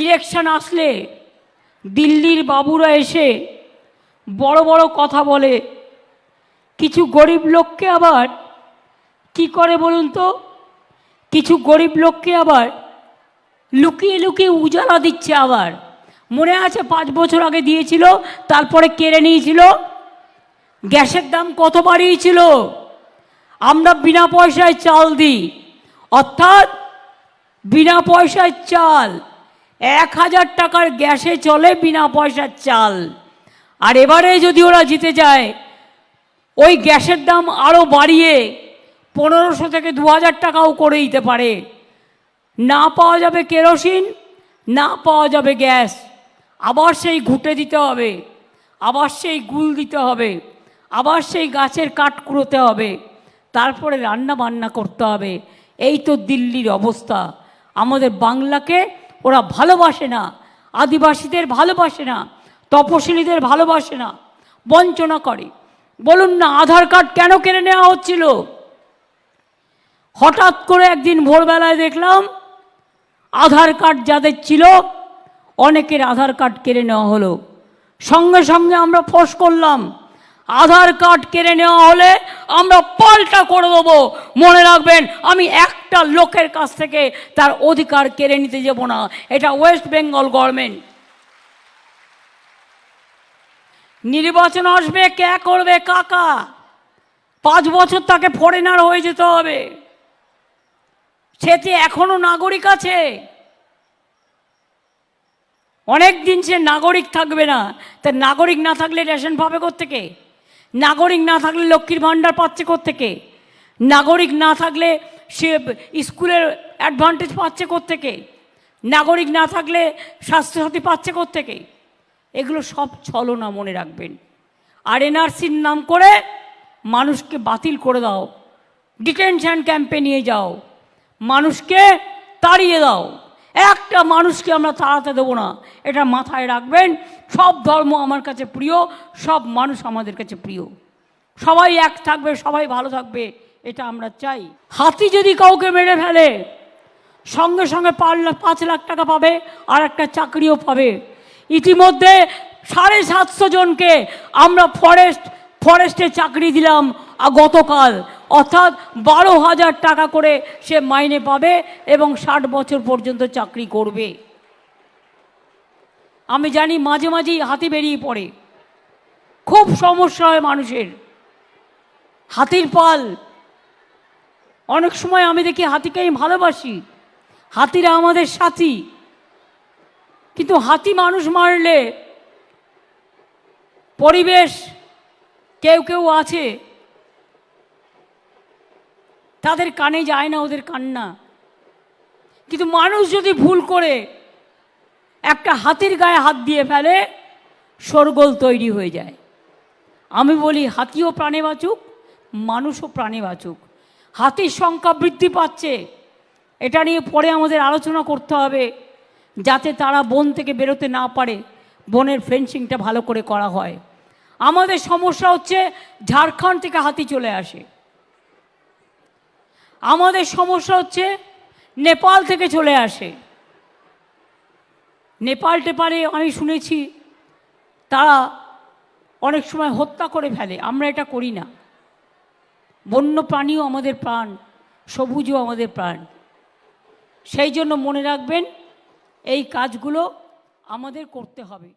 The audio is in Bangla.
ইলেকশন আসলে দিল্লির বাবুরা এসে বড় বড় কথা বলে, কিছু গরিব লোককে আবার কি করে বলুন তো, কিছু গরিব লোককে আবার লুকিয়ে লুকিয়ে উজালা দিচ্ছে। আবার মনে আছে 5 বছর আগে দিয়েছিল, তারপরে কেড়ে নিয়েছিল। গ্যাসের দাম কত বাড়িয়েছিল? আমরা বিনা পয়সায় চাল দিই, অর্থাৎ বিনা পয়সায় চাল 1000 টাকার গ্যাসে চলে বিনা পয়সার চাল। আর এবারে যদি ওরা জিতে যায়, ওই গ্যাসের দাম আরও বাড়িয়ে 1500 থেকে 2000 টাকাও করে দিতে পারে। না পাওয়া যাবে কেরোসিন, না পাওয়া যাবে গ্যাস, আবার সেই ঘুঁটে দিতে হবে, আবার সেই গুল দিতে হবে, আবার সেই গাছের কাঠ কুড়োতে হবে, তারপরে রান্না বান্না করতে হবে। এই তো দিল্লির অবস্থা। আমাদের বাংলাকে ওরা ভালোবাসে না, আদিবাসীদের ভালোবাসে না, তপশিলীদের ভালোবাসে না, বঞ্চনা করে। বলুন না, আধার কার্ড কেন কেড়ে নেওয়া হচ্ছিল? হঠাৎ করে একদিন ভোরবেলায় দেখলাম আধার কার্ড যাদের ছিল অনেকের আধার কার্ড কেড়ে নেওয়া হলো। সঙ্গে সঙ্গে আমরা ফোর্স করলাম, আধার কার্ড কেড়ে নেওয়া হলে আমরা পাল্টা করে দেবো। মনে রাখবেন, আমি একটা লোকের কাছ থেকে তার অধিকার কেড়ে নিতে যাব না। এটা ওয়েস্ট বেঙ্গল গভর্নমেন্ট। নির্বাচন আসবে, কে করবে? কাকা। 5 বছর তাকে ফরেনার হয়ে যেতে হবে। সেতে এখনো নাগরিক আছে, অনেক দিন সে নাগরিক থাকবে না। তা নাগরিক না থাকলে রেশন পাবে কোত্থেকে? নাগরিক না থাকলে লক্ষ্মীর ভাণ্ডার পাচ্ছে কোত্থেকে? নাগরিক না থাকলে সে স্কুলের অ্যাডভান্টেজ পাচ্ছে কোত্থেকে? নাগরিক না থাকলে স্বাস্থ্যসাথী পাচ্ছে কোত্থেকে? এগুলো সব ছলনা, মনে রাখবেন। আর এনআরসির নাম করে মানুষকে বাতিল করে দাও, ডিটেনশন ক্যাম্পে নিয়ে যাও, মানুষকে তাড়িয়ে দাও। একটা মানুষকে আমরা তাড়াতে দেবো না, এটা মাথায় রাখবেন। সব ধর্ম আমার কাছে প্রিয়, সব মানুষ আমাদের কাছে প্রিয়, সবাই এক থাকবে, সবাই ভালো থাকবে, এটা আমরা চাই। হাতি যদি কাউকে মেরে ফেলে, সঙ্গে সঙ্গে 5 লাখ টাকা পাবে, আর একটা চাকরিও পাবে। ইতিমধ্যে 750 জনকে আমরা ফরেস্টে চাকরি দিলাম গতকাল, অর্থাৎ 12,000 টাকা করে সে মাইনে পাবে এবং 60 বছর পর্যন্ত চাকরি করবে। আমি জানি মাঝে মাঝেই হাতি বেরিয়ে পড়ে, খুব সমস্যা হয় মানুষের। হাতির পাল, অনেক সময় আমি দেখি হাতিকে আমি ভালোবাসি, হাতিরা আমাদের সাথী, কিন্তু হাতি মানুষ মারলে পরিবেশ, কেউ কেউ আছে তাদের কানে যায় না ওদের কান্না, কিন্তু মানুষ যদি ভুল করে একটা হাতির গায়ে হাত দিয়ে ফেলে, শোরগোল তৈরি হয়ে যায়। আমি বলি, হাতিও প্রাণে বাঁচুক, মানুষও প্রাণে বাঁচুক। হাতির সংখ্যা বৃদ্ধি পাচ্ছে, এটা নিয়ে পরে আমাদের আলোচনা করতে হবে, যাতে তারা বন থেকে বেরোতে না পারে, বনের ফেন্সিংটা ভালো করে করা হয়। আমাদের সমস্যা হচ্ছে ঝাড়খণ্ড থেকে হাতি চলে আসে, আমাদের সমস্যা হচ্ছে নেপাল থেকে চলে আসে। নেপালে আমি শুনেছি তারা অনেক সময় হত্যা করে ফেলে, আমরা এটা করি না। বন্য প্রাণীও আমাদের প্রাণ, সবুজও আমাদের প্রাণ। সেই জন্য মনে রাখবেন, এই কাজগুলো আমাদের করতে হবে।